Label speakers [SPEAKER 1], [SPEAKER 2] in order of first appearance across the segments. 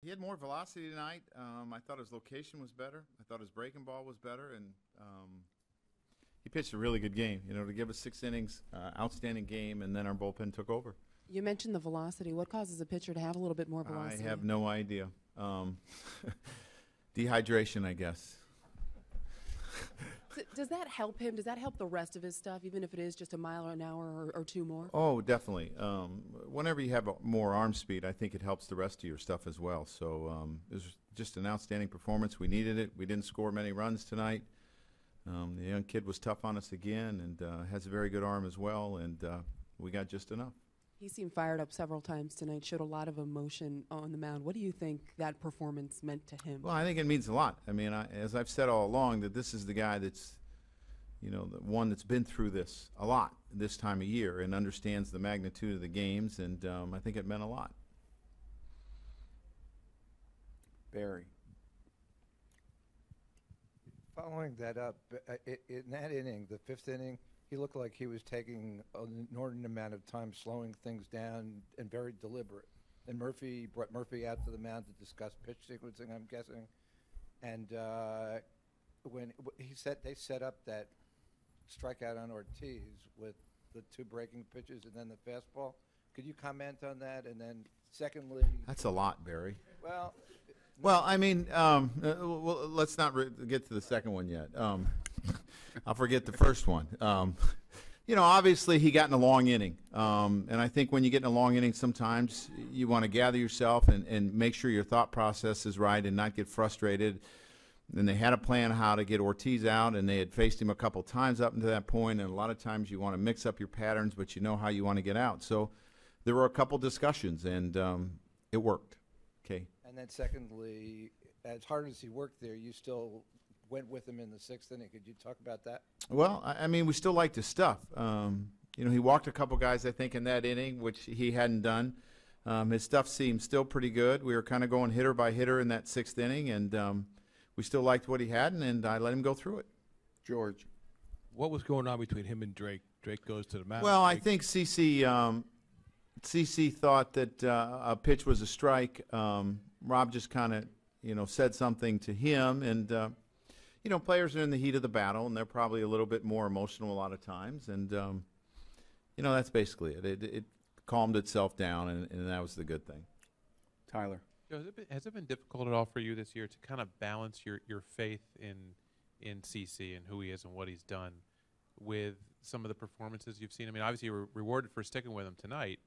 [SPEAKER 1] He had more velocity tonight. I thought his location was better. I thought his breaking ball was better, and he pitched a really good game. To give us 6 innings, outstanding game, and then our bullpen took over.
[SPEAKER 2] You mentioned the velocity. What causes a pitcher to have a little bit more velocity?
[SPEAKER 1] I have no idea. Dehydration, I guess.
[SPEAKER 2] Does that help him? Does that help the rest of his stuff, even if it is just a mile an hour or two more?
[SPEAKER 1] Oh, definitely. Whenever you have more arm speed, I think it helps the rest of your stuff as well. So it was just an outstanding performance. We needed it. We didn't score many runs tonight. The young kid was tough on us again and has a very good arm as well, and we got just enough.
[SPEAKER 2] He seemed fired up several times tonight, showed a lot of emotion on the mound. What do you think that performance meant to him?
[SPEAKER 1] Well, I think it means a lot. I mean, as I've said all along, that this is the guy that's, the one that's been through this a lot this time of year and understands the magnitude of the games, and I think it meant a lot.
[SPEAKER 3] Barry.
[SPEAKER 4] Following that up, in that inning, the 5th inning, he looked like he was taking an inordinate amount of time, slowing things down, and very deliberate. And Murphy brought Murphy out to the mound to discuss pitch sequencing, I'm guessing. And when they set up that strikeout on Ortiz with the 2 breaking pitches and then the fastball. Could you comment on that? And then, secondly,
[SPEAKER 1] that's a lot, Barry.
[SPEAKER 4] Well,
[SPEAKER 1] I mean, let's not get to the second one yet. I'll forget the first one. Obviously he got in a long inning, and I think when you get in a long inning, sometimes you want to gather yourself and make sure your thought process is right and not get frustrated. And they had a plan how to get Ortiz out, and they had faced him a couple times up until that point, and a lot of times you want to mix up your patterns, but you know how you want to get out. So there were a couple discussions, and it worked. Okay.
[SPEAKER 4] And then secondly, as hard as he worked there, you still went with him in the 6th inning. Could you talk about that?
[SPEAKER 1] Well, I mean, we still liked his stuff. He walked a couple guys, I think, in that inning, which he hadn't done. His stuff seemed still pretty good. We were kind of going hitter by hitter in that 6th inning, and we still liked what he had, and I let him go through it.
[SPEAKER 3] George.
[SPEAKER 5] What was going on between him and Drake? Drake goes to the mound.
[SPEAKER 1] Well, I think CC thought that a pitch was a strike. Rob just kind of, said something to him, and players are in the heat of the battle, and they're probably a little bit more emotional a lot of times, and that's basically it. It calmed itself down, and that was the good thing.
[SPEAKER 3] Tyler.
[SPEAKER 6] Has it been difficult at all for you this year to kind of balance your faith in CC and who he is and what he's done with some of the performances you've seen? I mean, obviously you were rewarded for sticking with him tonight,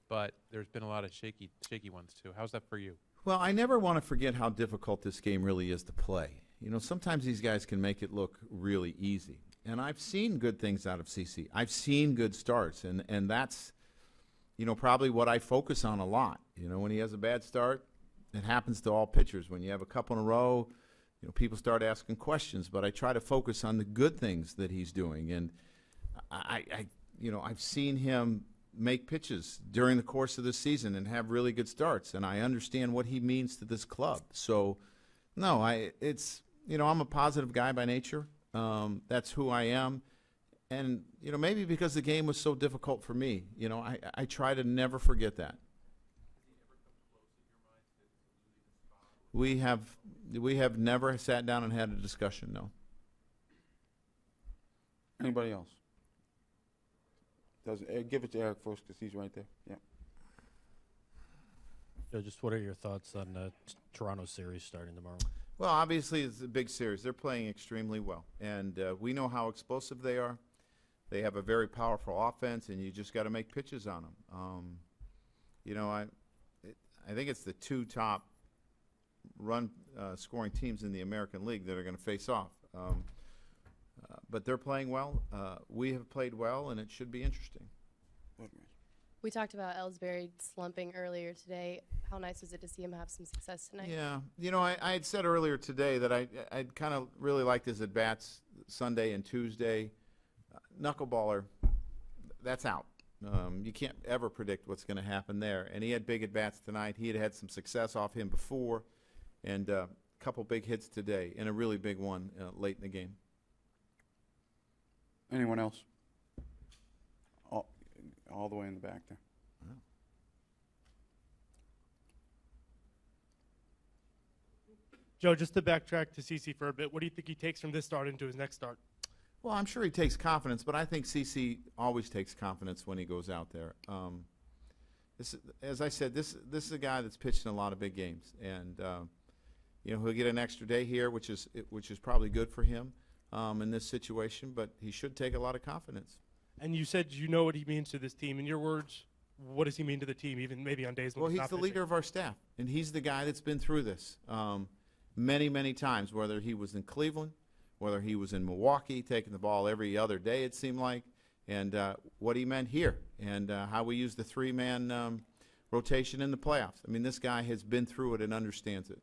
[SPEAKER 6] but there's been a lot of shaky ones too. How's that for you?
[SPEAKER 1] Well, I never want to forget how difficult this game really is to play. Sometimes these guys can make it look really easy. And I've seen good things out of CC. I've seen good starts, and that's, probably what I focus on a lot. When he has a bad start, it happens to all pitchers. When you have a couple in a row, people start asking questions, but I try to focus on the good things that he's doing. And I've seen him make pitches during the course of the season and have really good starts, and I understand what he means to this club. So, no, I'm a positive guy by nature. That's who I am. And, maybe because the game was so difficult for me, I try to never forget that. We have never sat down and had a discussion, no.
[SPEAKER 3] Anybody else? Give it to Eric first because he's right there. Yeah.
[SPEAKER 7] Just what are your thoughts on the Toronto series starting tomorrow?
[SPEAKER 1] Well, obviously it's a big series. They're playing extremely well, and we know how explosive they are. They have a very powerful offense, and you just got to make pitches on them. I think it's the 2 top run scoring teams in the American League that are going to face off. But they're playing well. We have played well, and it should be interesting.
[SPEAKER 8] We talked about Ellsbury slumping earlier today. How nice was it to see him have some success tonight?
[SPEAKER 1] Yeah. I had said earlier today that I'd kind of really liked his at-bats Sunday and Tuesday. Knuckleballer, that's out. You can't ever predict what's going to happen there. And he had big at-bats tonight. He had some success off him before, and a couple big hits today, and a really big one late in the game.
[SPEAKER 3] Anyone else? All the way in the back there.
[SPEAKER 9] Joe, just to backtrack to CC for a bit, what do you think he takes from this start into his next start?
[SPEAKER 1] Well, I'm sure he takes confidence, but I think CC always takes confidence when he goes out there. As I said, this is a guy that's pitched in a lot of big games, and he'll get an extra day here, which is probably good for him in this situation. But he should take a lot of confidence.
[SPEAKER 9] And you said you know what he means to this team. In your words, what does he mean to the team, even maybe on days when
[SPEAKER 1] Well,
[SPEAKER 9] he's
[SPEAKER 1] he's
[SPEAKER 9] not
[SPEAKER 1] the
[SPEAKER 9] pitching?
[SPEAKER 1] leader of our staff, and he's the guy that's been through this many, many times, whether he was in Cleveland, whether he was in Milwaukee, taking the ball every other day, it seemed like, and what he meant here, and how we use the three-man rotation in the playoffs. I mean, this guy has been through it and understands it.